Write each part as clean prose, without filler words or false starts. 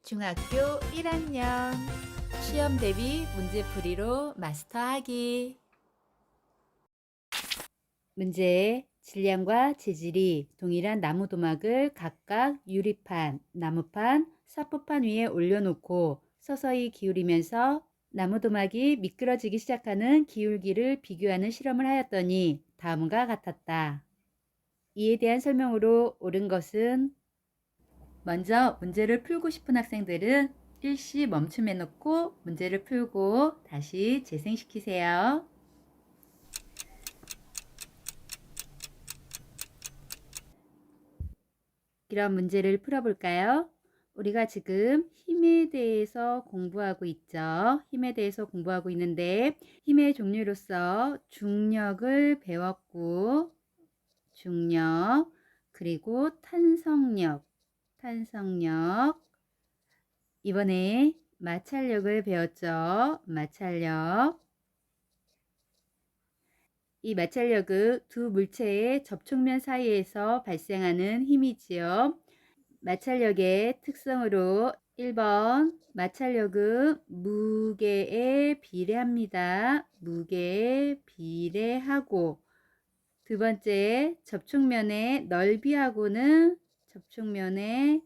중학교 1학년 시험 대비 문제풀이로 마스터하기. 문제: 질량과 재질이 동일한 나무 도막을 각각 유리판, 나무판, 사포판 위에 올려놓고 서서히 기울이면서 나무 도막이 미끄러지기 시작하는 기울기를 비교하는 실험을 하였더니 다음과 같았다. 이에 대한 설명으로 옳은 것은: 먼저 문제를 풀고 싶은 학생들은 일시 멈춤해 놓고 문제를 풀고 다시 재생시키세요. 그럼 문제를 풀어볼까요? 우리가 지금 힘에 대해서 공부하고 있죠. 힘에 대해서 공부하고 있는데 힘의 종류로서 중력을 배웠고, 중력, 그리고 탄성력, 이번에 마찰력을 배웠죠. 마찰력. 이 마찰력은 두 물체의 접촉면 사이에서 발생하는 힘이지요. 마찰력의 특성으로 1번 마찰력은 무게에 비례합니다. 무게에 비례하고, 두 번째 접촉면의 넓이하고는 접촉면의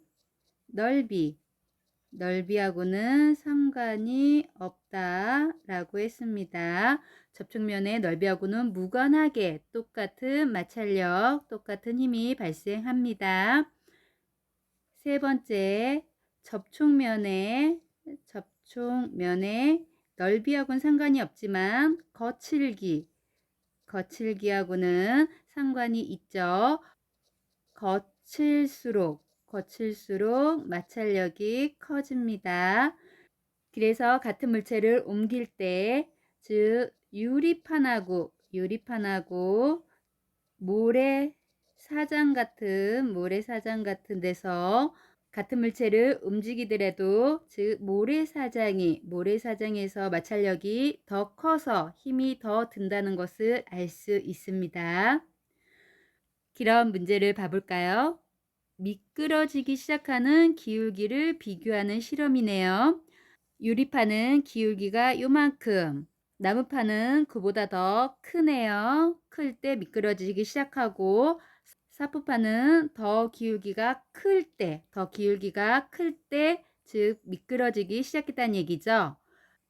넓이하고는 상관이 없다라고 했습니다. 접촉면의 넓이하고는 무관하게 똑같은 마찰력, 똑같은 힘이 발생합니다. 세 번째, 접촉면의 넓이하고는 상관이 없지만 거칠기하고는 상관이 있죠. 거칠수록 마찰력이 커집니다. 그래서 같은 물체를 옮길 때, 즉 유리판하고 모래사장 같은 데서 같은 물체를 움직이더라도, 즉 모래사장에서 마찰력이 더 커서 힘이 더 든다는 것을 알 수 있습니다. 그럼 문제를 봐볼까요? 미끄러지기 시작하는 기울기를 비교하는 실험이네요. 유리판은 기울기가 요만큼, 나무판은 그보다 더 크네요. 클 때 미끄러지기 시작하고, 사포판은 더 기울기가 클 때, 즉 미끄러지기 시작했다는 얘기죠.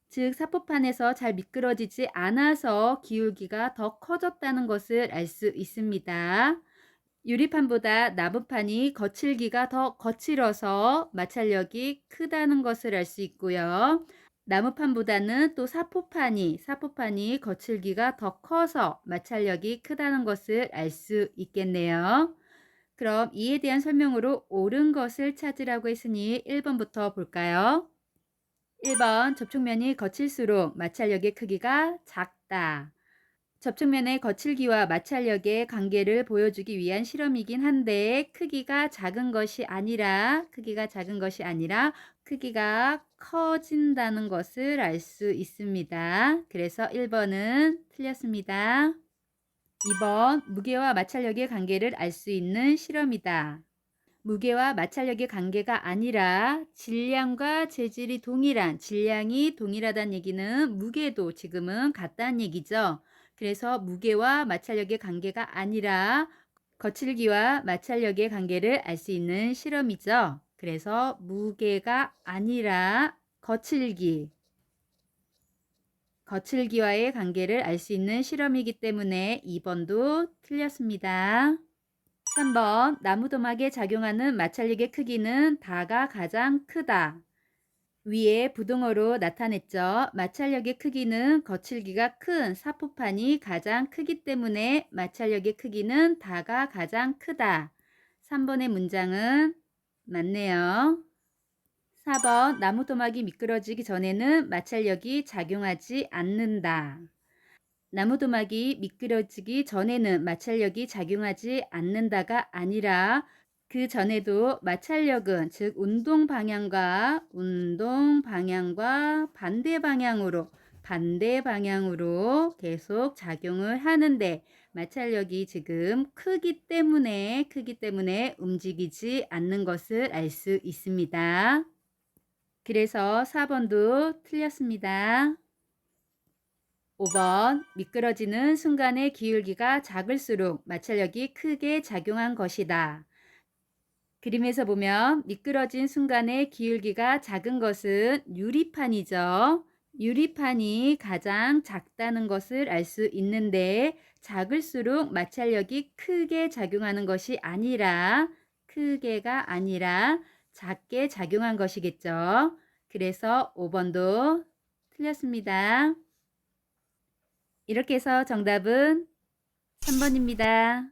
즉 사포판에서 잘 미끄러지지 않아서 기울기가 더 커졌다는 것을 알 수 있습니다. 유리판보다 나무판이 거칠기가 더 거칠어서 마찰력이 크다는 것을 알 수 있고요. 나무판보다는 또 사포판이 거칠기가 더 커서 마찰력이 크다는 것을 알 수 있겠네요. 그럼 이에 대한 설명으로 옳은 것을 찾으라고 했으니 1번부터 볼까요? 1번, 접촉면이 거칠수록 마찰력의 크기가 작다. 접촉면의 거칠기와 마찰력의 관계를 보여주기 위한 실험이긴 한데, 크기가 크기가 커진다는 것을 알 수 있습니다. 그래서 1번은 틀렸습니다. 2번, 무게와 마찰력의 관계를 알 수 있는 실험이다. 무게와 마찰력의 관계가 아니라 질량과 재질이 질량이 동일하다는 얘기는 무게도 지금은 같다는 얘기죠. 그래서 무게와 마찰력의 관계가 아니라 거칠기와 마찰력의 관계를 알 수 있는 실험이죠. 그래서 무게가 아니라 거칠기와의 관계를 알 수 있는 실험이기 때문에 2번도 틀렸습니다. 3번, 나무도막에 작용하는 마찰력의 크기는 다가 가장 크다. 위에 부등호로 나타냈죠. 마찰력의 크기는 거칠기가 큰 사포판이 가장 크기 때문에 마찰력의 크기는 다가 가장 크다. 3번의 문장은 맞네요. 4번, 나무도막이 미끄러지기 전에는 마찰력이 작용하지 않는다. 나무도막이 미끄러지기 전에는 마찰력이 작용하지 않는다가 아니라 그 전에도 마찰력은, 즉 운동 방향과 반대 방향으로 계속 작용을 하는데, 마찰력이 지금 크기 때문에 움직이지 않는 것을 알 수 있습니다. 그래서 4번도 틀렸습니다. 5번 미끄러지는 순간의 기울기가 작을수록 마찰력이 크게 작용한 것이다. 그림에서 보면 미끄러진 순간의 기울기가 작은 것은 유리판이죠. 유리판이 가장 작다는 것을 알 수 있는데 작을수록 마찰력이 크게 작용하는 것이 아니라 크게가 아니라 작게 작용한 것이겠죠. 그래서 5번도 틀렸습니다. 이렇게 해서 정답은 3번입니다.